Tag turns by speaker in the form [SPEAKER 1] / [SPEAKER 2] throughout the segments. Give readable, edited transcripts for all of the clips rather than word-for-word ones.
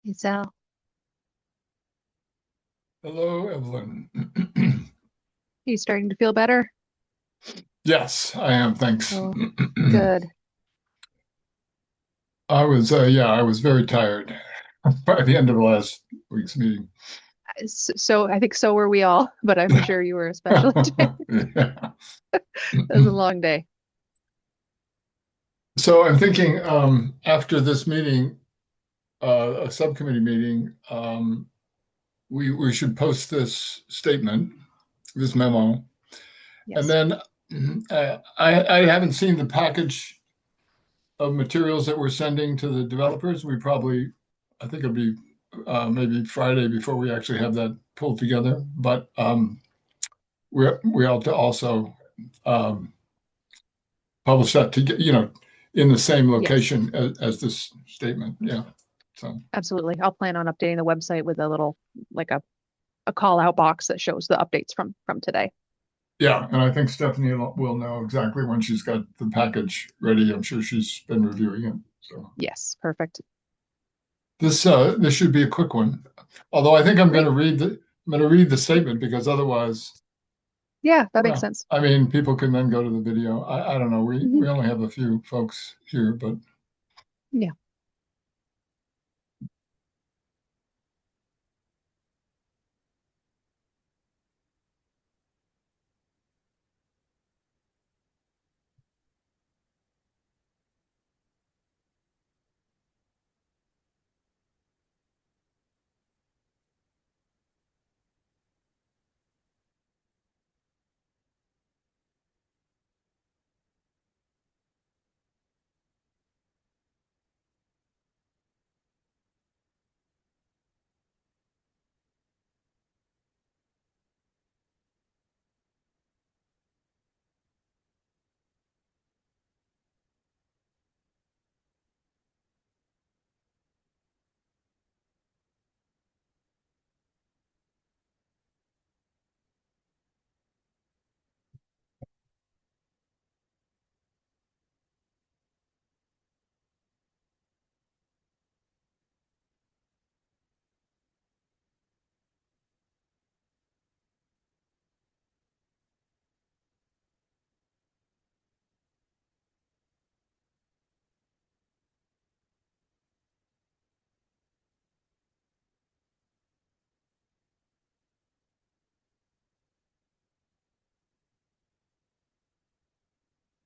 [SPEAKER 1] Hey, Sal,
[SPEAKER 2] Hello, Evelyn.
[SPEAKER 1] you starting to feel better?
[SPEAKER 2] Yes, I am. Thanks.
[SPEAKER 1] Oh, good.
[SPEAKER 2] I was very tired by the end of the last week's meeting.
[SPEAKER 1] So I think so were we all, but I'm sure you were especially tired.
[SPEAKER 2] Yeah.
[SPEAKER 1] It was a long day.
[SPEAKER 2] So I'm thinking after this meeting, a subcommittee meeting, we should post this statement, this memo, and
[SPEAKER 1] Yes.
[SPEAKER 2] then I haven't seen the package of materials that we're sending to the developers. I think it'll be maybe Friday before we actually have that pulled together. But we ought to also um, publish that to get, in the same
[SPEAKER 1] Yes,
[SPEAKER 2] location as this statement. Yeah. So
[SPEAKER 1] absolutely. I'll plan on updating the website with a little, like a call out box that shows the updates from today.
[SPEAKER 2] yeah, and I think Stephanie will know exactly when she's got the package ready. I'm sure she's been reviewing it. So
[SPEAKER 1] Yes, perfect.
[SPEAKER 2] this should be a quick one. Although I think
[SPEAKER 1] Great.
[SPEAKER 2] I'm going to read the statement because otherwise.
[SPEAKER 1] Yeah, that makes
[SPEAKER 2] Well,
[SPEAKER 1] sense.
[SPEAKER 2] I mean, people can then go to the video. I don't know.
[SPEAKER 1] Hmm.
[SPEAKER 2] We only have a few folks here, but
[SPEAKER 1] Yeah.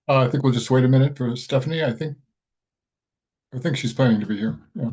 [SPEAKER 2] I think we'll just wait a minute for Stephanie. I think she's planning to be here. Yeah.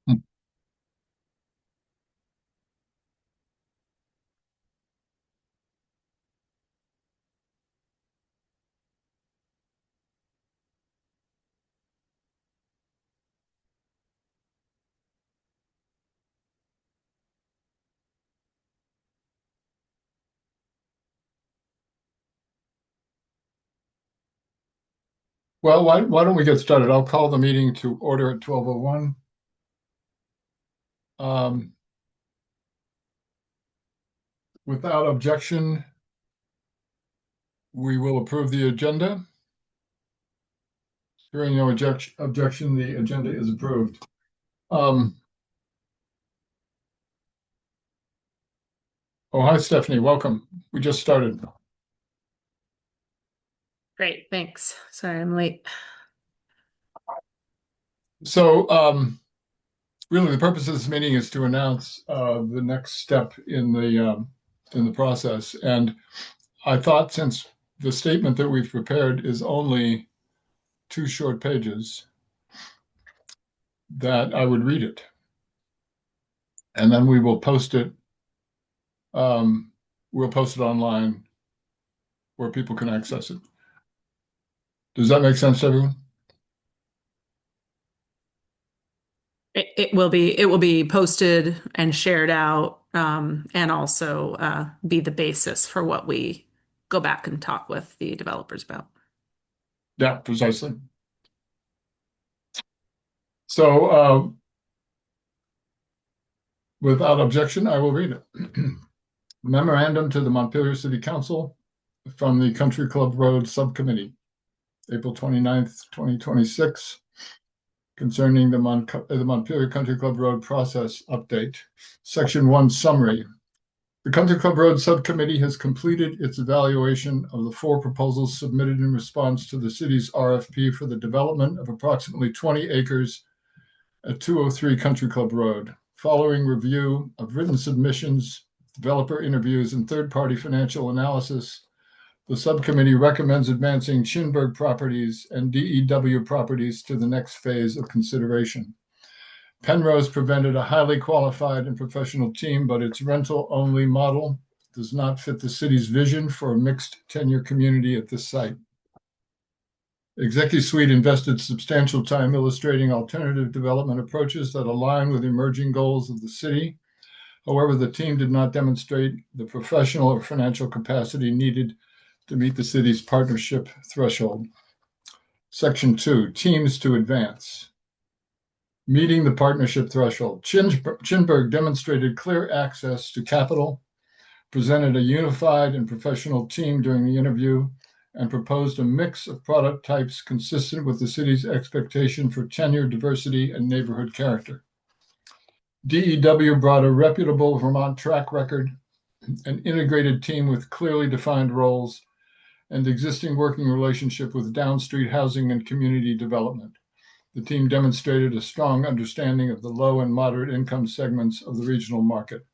[SPEAKER 2] Hmm. Well, why don't we get started? I'll call the meeting to order at 12:01. Um, without objection, we will approve the agenda. Hearing no objection, the agenda is approved. Um, oh, hi, Stephanie. Welcome. We just started.
[SPEAKER 3] Great, thanks. Sorry, I'm late.
[SPEAKER 2] So, really, the purpose of this meeting is to announce the next step in the process. And I thought since the statement that we've prepared is only two short pages, that I would read it. And then we will post it. We'll post it online where people can access it. Does that make sense to everyone?
[SPEAKER 3] It will be posted and shared out, and also be the basis for what we go back and talk with the developers about.
[SPEAKER 2] Yeah, precisely. So without objection, I will read it. Memorandum to the Montpelier City Council from the Country Club Road Subcommittee, April 29th, 2026, concerning the Montpelier Country Club Road process update. Section 1 summary. The Country Club Road Subcommittee has completed its evaluation of the 4 proposals submitted in response to the city's RFP for the development of approximately 20 acres at 203 Country Club Road. Following review of written submissions, developer interviews, and third-party financial analysis, the subcommittee recommends advancing Chinburg Properties and DEW Properties to the next phase of consideration. Penrose presented a highly qualified and professional team, but its rental-only model does not fit the city's vision for a mixed tenure community at this site. Executive Suite invested substantial time illustrating alternative development approaches that align with emerging goals of the city. However, the team did not demonstrate the professional or financial capacity needed to meet the city's partnership threshold. Section 2, teams to advance. Meeting the partnership threshold. Chinburg demonstrated clear access to capital, presented a unified and professional team during the interview, and proposed a mix of product types consistent with the city's expectation for tenure, diversity, and neighborhood character. DEW brought a reputable Vermont track record, an integrated team with clearly defined roles, and existing working relationship with downstreet housing and community development. The team demonstrated a strong understanding of the low and moderate income segments of the regional market.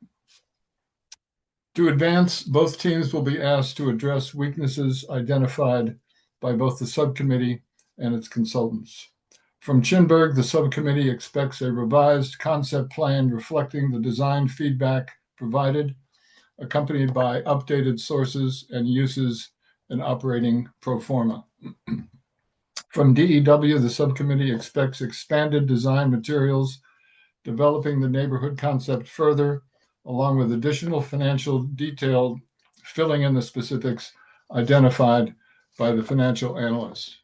[SPEAKER 2] To advance, both teams will be asked to address weaknesses identified by both the subcommittee and its consultants. From Chinburg, the subcommittee expects a revised concept plan reflecting the design feedback provided, accompanied by updated sources and uses and operating pro forma. From DEW, the subcommittee expects expanded design materials, developing the neighborhood concept further, along with additional financial detail, filling in the specifics identified by the financial analyst.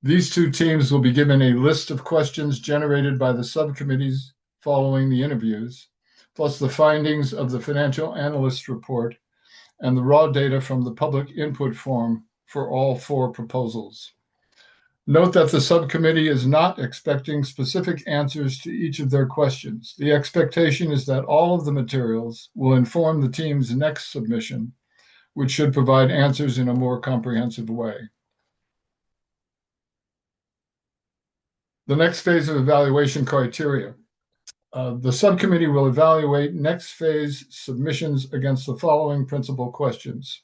[SPEAKER 2] These 2 teams will be given a list of questions generated by the subcommittees following the interviews, plus the findings of the financial analyst report and the raw data from the public input form for all 4 proposals. Note that the subcommittee is not expecting specific answers to each of their questions. The expectation is that all of the materials will inform the team's next submission, which should provide answers in a more comprehensive way. The next phase of evaluation criteria. The subcommittee will evaluate next phase submissions against the following principal questions.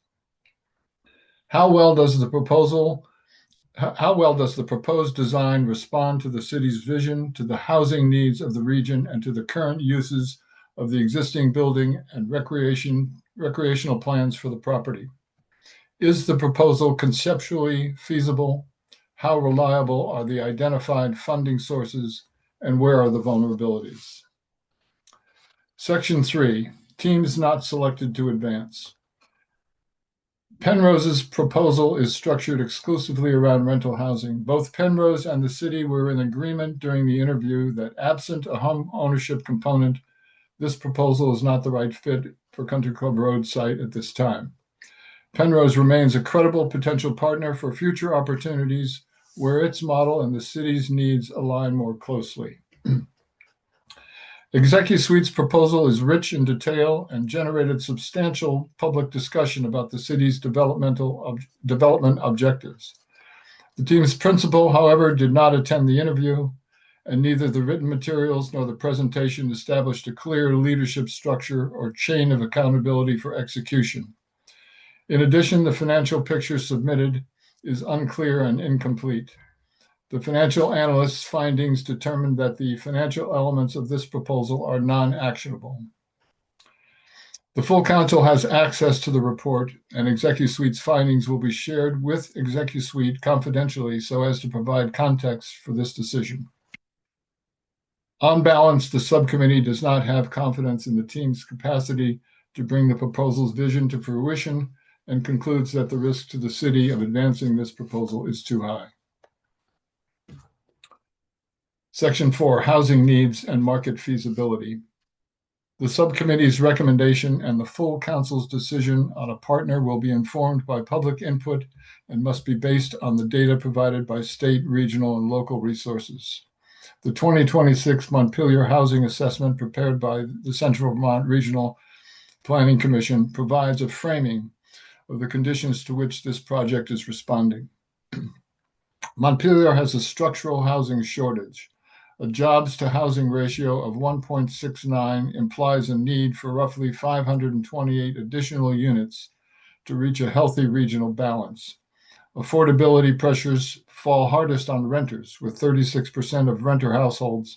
[SPEAKER 2] How well does the proposed design respond to the city's vision, to the housing needs of the region, and to the current uses of the existing building and recreational plans for the property? Is the proposal conceptually feasible? How reliable are the identified funding sources, and where are the vulnerabilities? Section 3, teams not selected to advance. Penrose's proposal is structured exclusively around rental housing. Both Penrose and the city were in agreement during the interview that absent a home ownership component, this proposal is not the right fit for Country Club Road site at this time. Penrose remains a credible potential partner for future opportunities where its model and the city's needs align more closely. Executive Suite's proposal is rich in detail and generated substantial public discussion about the city's development objectives. The team's principal, however, did not attend the interview, and neither the written materials nor the presentation established a clear leadership structure or chain of accountability for execution. In addition, the financial picture submitted is unclear and incomplete. The financial analyst's findings determined that the financial elements of this proposal are non-actionable. The full council has access to the report, and Executive Suite's findings will be shared with Executive Suite confidentially so as to provide context for this decision. On balance, the subcommittee does not have confidence in the team's capacity to bring the proposal's vision to fruition and concludes that the risk to the city of advancing this proposal is too high. Section 4, Housing Needs and Market Feasibility. The subcommittee's recommendation and the full council's decision on a partner will be informed by public input and must be based on the data provided by state, regional, and local resources. The 2026 Montpelier Housing Assessment prepared by the Central Vermont Regional Planning Commission provides a framing of the conditions to which this project is responding. Montpelier has a structural housing shortage. A jobs to housing ratio of 1.69 implies a need for roughly 528 additional units to reach a healthy regional balance. Affordability pressures fall hardest on renters, with 36% of renter households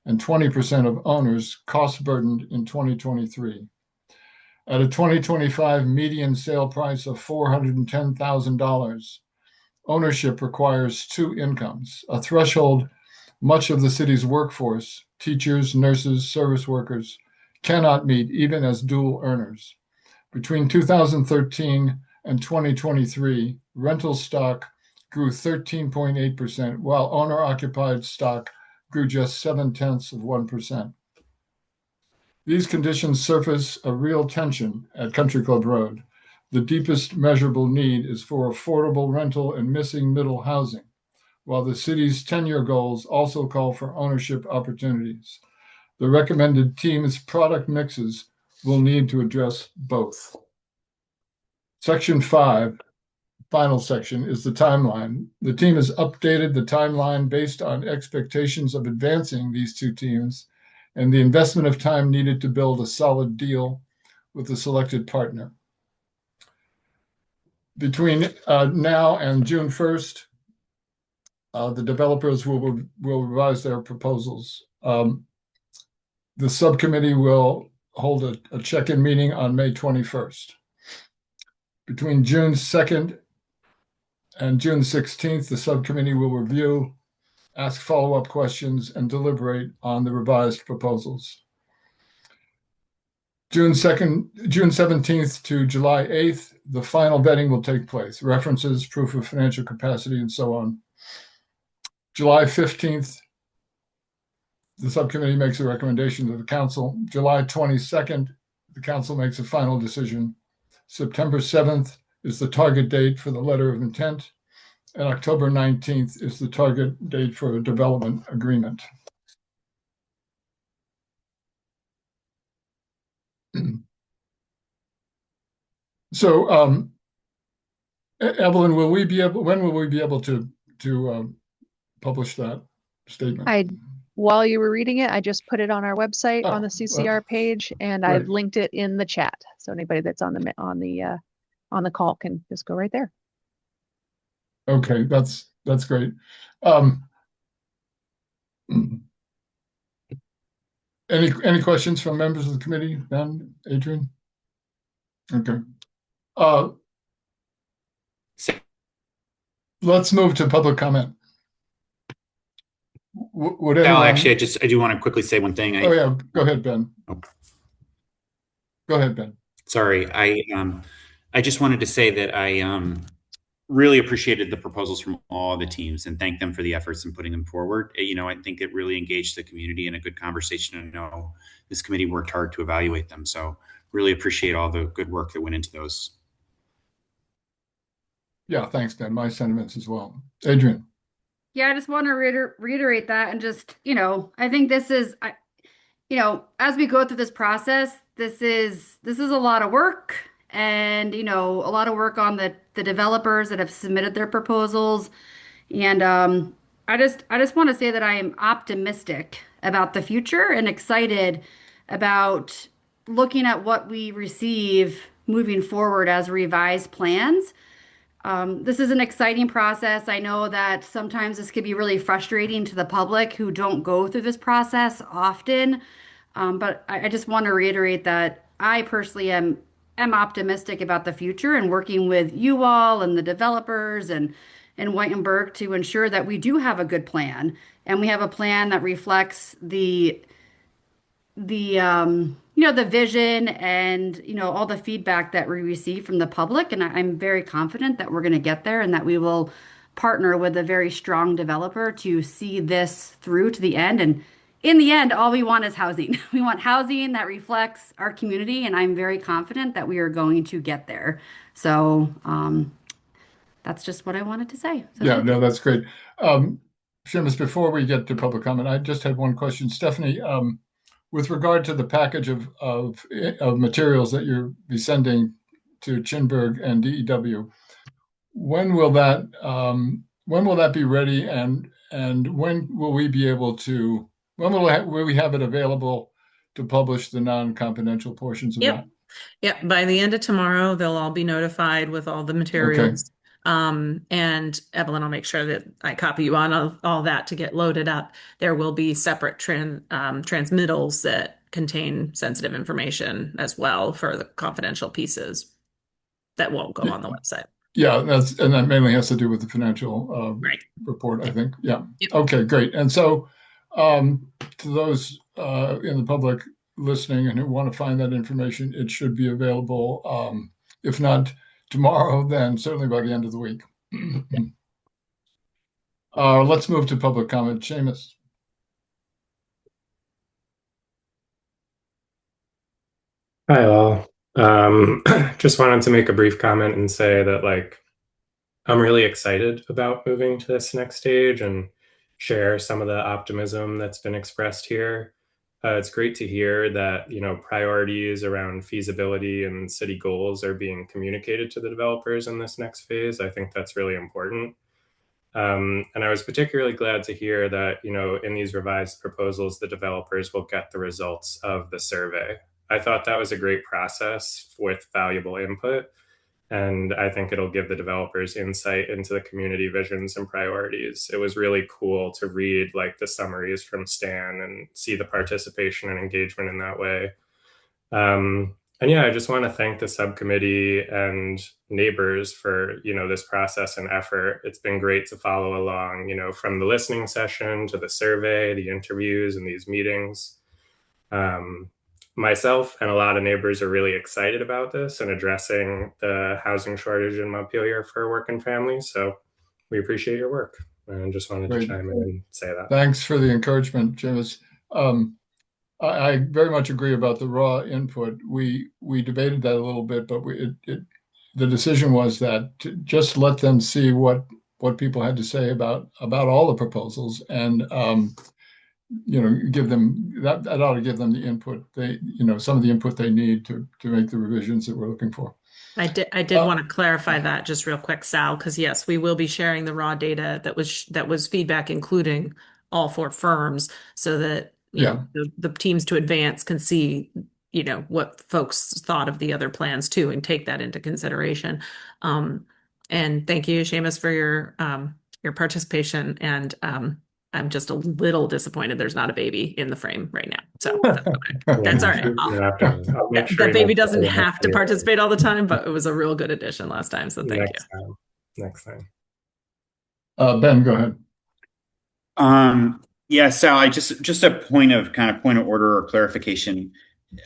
[SPEAKER 2] and 20% of owners cost burdened in 2023. At a 2025 median sale price of $410,000, ownership requires two incomes, a threshold much of the city's workforce, teachers, nurses, service workers, cannot meet even as dual earners. Between 2013 and 2023, rental stock grew 13.8%, while owner-occupied stock grew just 0.7%. These conditions surface a real tension at Country Club Road. The deepest measurable need is for affordable rental and missing middle housing, while the city's 10-year goals also call for ownership opportunities. The recommended team's product mixes will need to address both. Section 5, final section, is the timeline. The team has updated the timeline based on expectations of advancing these two teams and the investment of time needed to build a solid deal with the selected partner. Between now and June 1st, the developers will revise their proposals. The subcommittee will hold a check-in meeting on May 21st. Between June 2nd and June 16th, the subcommittee will review, ask follow-up questions, and deliberate on the revised proposals. June 17th to July 8th, the final vetting will take place, references, proof of financial capacity, and so on. July 15th, the subcommittee makes a recommendation to the council. July 22nd, the council makes a final decision. September 7th is the target date for the letter of intent, and October 19th is the target date for a development agreement. So, Evelyn, when will we be able to publish that statement?
[SPEAKER 1] While you were reading it, I just put it on our website on the CCR
[SPEAKER 2] well,
[SPEAKER 1] page, and
[SPEAKER 2] great.
[SPEAKER 1] I've linked it in the chat. So anybody that's on the call can just go right there.
[SPEAKER 2] Okay, that's great. Any questions from members of the committee? Ben, Adrian? Okay. Let's move to public comment. Would anyone...
[SPEAKER 4] Actually, I do want to quickly say one thing.
[SPEAKER 2] Oh yeah, go ahead, Ben.
[SPEAKER 4] Oh.
[SPEAKER 2] Go ahead, Ben.
[SPEAKER 4] Sorry, I just wanted to say that I really appreciated the proposals from all the teams and thank them for the efforts in putting them forward. I think it really engaged the community in a good conversation, and I know this committee worked hard to evaluate them. So really appreciate all the good work that went into those.
[SPEAKER 2] Yeah, thanks, Ben. My sentiments as well. Adrian.
[SPEAKER 5] Yeah, I just want to reiterate that, and just, I think this is, as we go through this process, this is a lot of work, and, a lot of work on the developers that have submitted their proposals. And I just want to say that I am optimistic about the future and excited about looking at what we receive moving forward as revised plans. This is an exciting process. I know that sometimes this could be really frustrating to the public who don't go through this process often. But I just want to reiterate that I personally am optimistic about the future and working with you all and the developers and Whitenburg to ensure that we do have a good plan and we have a plan that reflects the vision and all the feedback that we receive from the public. And I'm very confident that we're going to get there and that we will partner with a very strong developer to see this through to the end. And in the end, all we want is housing. We want housing that reflects our community, and I'm very confident that we are going to get there. So that's just what I wanted to say. So
[SPEAKER 2] Yeah, no, that's great. Seamus, before we get to public comment, I just had one question. Stephanie, with regard to the package of materials that you'll be sending to Chinburg and DEW, when will that be ready, and when will we be able to? When will we have it available to publish the non-confidential portions of
[SPEAKER 3] Yep.
[SPEAKER 2] that?
[SPEAKER 3] Yeah, by the end of tomorrow, they'll all be notified with all the materials. And Evelyn, I'll make sure that I copy you on all that to get loaded up. There will be separate transmittals that contain sensitive information as well for the confidential pieces that won't go on the website.
[SPEAKER 2] Yeah, and that mainly has to do with the financial
[SPEAKER 3] Right.
[SPEAKER 2] report, I think. Yeah.
[SPEAKER 3] Yep.
[SPEAKER 2] Okay, great. And so, to those in the public listening and who want to find that information, it should be available. If not tomorrow, then certainly by the end of the week. Let's move to public comment. Seamus.
[SPEAKER 6] Hi, all. Just wanted to make a brief comment and say that, like, I'm really excited about moving to this next stage and share some of the optimism that's been expressed here. It's great to hear that, priorities around feasibility and city goals are being communicated to the developers in this next phase. I think that's really important. And I was particularly glad to hear that, in these revised proposals, the developers will get the results of the survey. I thought that was a great process with valuable input. And I think it'll give the developers insight into the community visions and priorities. It was really cool to read like the summaries from Stan and see the participation and engagement in that way. And yeah, I just want to thank the subcommittee and neighbors for, this process and effort. It's been great to follow along, from the listening session to the survey, the interviews, and these meetings. Myself and a lot of neighbors are really excited about this and addressing the housing shortage in Montpelier for working families. So we appreciate your work, and just wanted to chime in and say that.
[SPEAKER 2] Thanks for the encouragement, James. I very much agree about the raw input. We debated that a little bit, but the decision was that to just let them see what people had to say about all the proposals, and give them that ought to give them the input some of the input they need to make the revisions that we're looking for.
[SPEAKER 3] I did want to clarify that just real quick, Sal, because yes, we will be sharing the raw data that was feedback, including all four firms, so that the teams to advance can see what folks thought of the other plans too, and take that into consideration. And thank you, Seamus, for your participation. And I'm just a little disappointed there's not a baby in the frame right now. So that's all right.
[SPEAKER 6] I'll make sure
[SPEAKER 3] that baby doesn't have to participate all the time, but it was a real good addition last time. So thank you.
[SPEAKER 6] Next time.
[SPEAKER 2] Ben, go ahead.
[SPEAKER 4] Yeah, Sal, I just a point of order or clarification.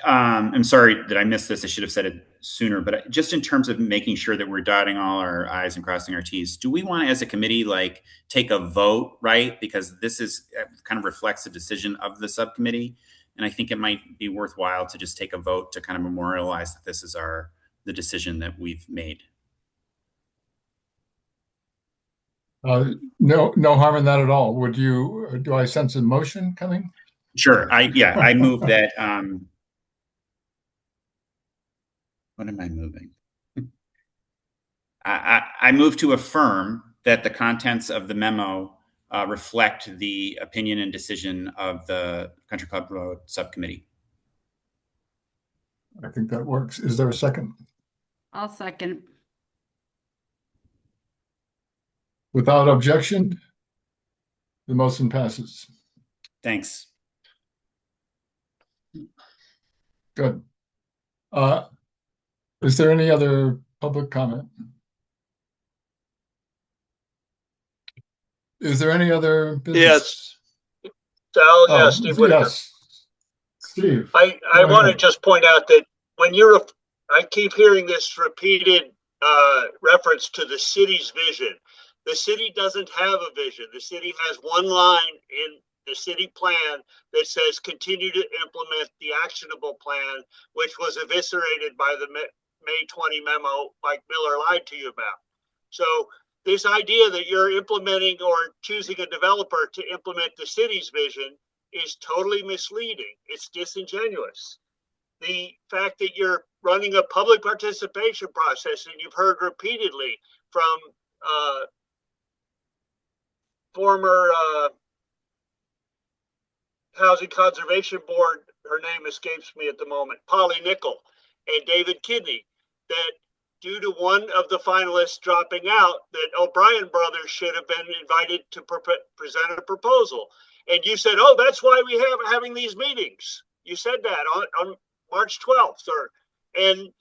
[SPEAKER 4] I'm sorry that I missed this. I should have said it sooner, but just in terms of making sure that we're dotting all our I's and crossing our T's, do we want to, as a committee, take a vote, right? Because this is kind of reflects the decision of the subcommittee. And I think it might be worthwhile to just take a vote to kind of memorialize that this is the decision that we've made.
[SPEAKER 2] No harm in that at all. Do I sense a motion coming?
[SPEAKER 4] Sure. I move that, what am I moving? I move to affirm that the contents of the memo reflect the opinion and decision of the Country Club Road Subcommittee.
[SPEAKER 2] I think that works. Is there a second?
[SPEAKER 5] I'll second.
[SPEAKER 2] Without objection, the motion passes.
[SPEAKER 4] Thanks.
[SPEAKER 2] Good. Is there any other public comment? Is there any other business?
[SPEAKER 7] Yes. Sal,
[SPEAKER 2] Oh,
[SPEAKER 7] yeah, Steve Whitaker.
[SPEAKER 2] yes. Steve.
[SPEAKER 7] I
[SPEAKER 2] go
[SPEAKER 7] want to
[SPEAKER 2] ahead.
[SPEAKER 7] just point out that when I keep hearing this repeated reference to the city's vision. The city doesn't have a vision. The city has one line in the city plan that says continue to implement the actionable plan, which was eviscerated by the May 20 memo Mike Miller lied to you about. So this idea that you're implementing or choosing a developer to implement the city's vision is totally misleading. It's disingenuous. The fact that you're running a public participation process, and you've heard repeatedly from former Housing Conservation Board, her name escapes me at the moment, Polly Nickel and David Kidney, that due to one of the finalists dropping out, that O'Brien Brothers should have been invited to present a proposal. And you said, oh, that's why we have having these meetings. You said that on March 12th, and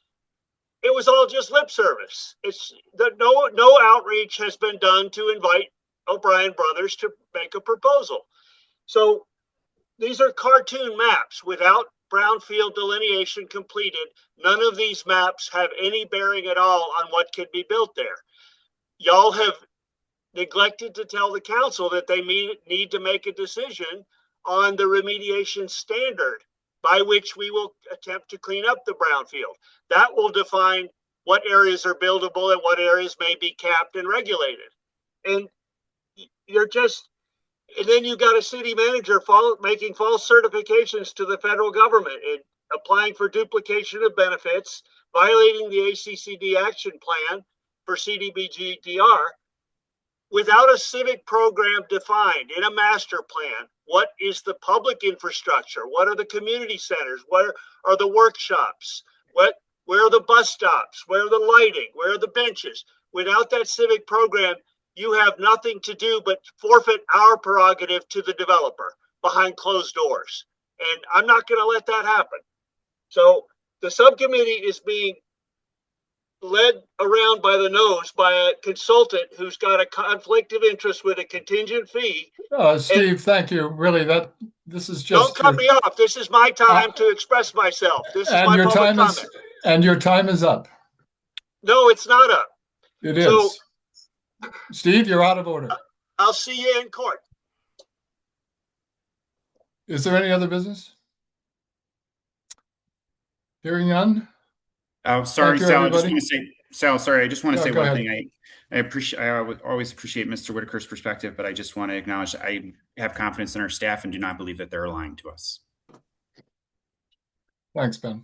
[SPEAKER 7] it was all just lip service. It's that no outreach has been done to invite O'Brien Brothers to make a proposal. So these are cartoon maps without brownfield delineation completed. None of these maps have any bearing at all on what could be built there. Y'all have neglected to tell the council that they need to make a decision on the remediation standard by which we will attempt to clean up the brownfield. That will define what areas are buildable and what areas may be capped and regulated. And then you got a city manager making false certifications to the federal government and applying for duplication of benefits, violating the ACCD action plan for CDBG-DR, without a civic program defined in a master plan. What is the public infrastructure? What are the community centers? Where are the workshops? Where are the bus stops? Where are the lighting? Where are the benches? Without that civic program, you have nothing to do but forfeit our prerogative to the developer behind closed doors. And I'm not going to let that happen. So the subcommittee is being led around by the nose by a consultant who's got a conflict of interest with a contingent fee.
[SPEAKER 2] Steve, thank you. Really, this is
[SPEAKER 7] Don't
[SPEAKER 2] just
[SPEAKER 7] cut me off. This is my time to express myself. This is my public comment.
[SPEAKER 2] And your time is up.
[SPEAKER 7] No, it's not up.
[SPEAKER 2] It is. So, Steve, you're out of order.
[SPEAKER 7] I'll see you in court.
[SPEAKER 2] Is there any other business? Hearing none?
[SPEAKER 4] Oh, sorry, Sal. I just want to say, Sal, sorry. I just want to say one thing. I always appreciate Mr. Whitaker's perspective, but I just want to acknowledge I have confidence in our staff and do not believe that they're lying to us.
[SPEAKER 2] Thanks, Ben.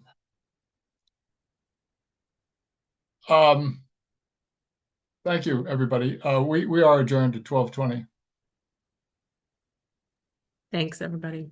[SPEAKER 2] Thank you, everybody. We are adjourned at 12:20.
[SPEAKER 3] Thanks, everybody.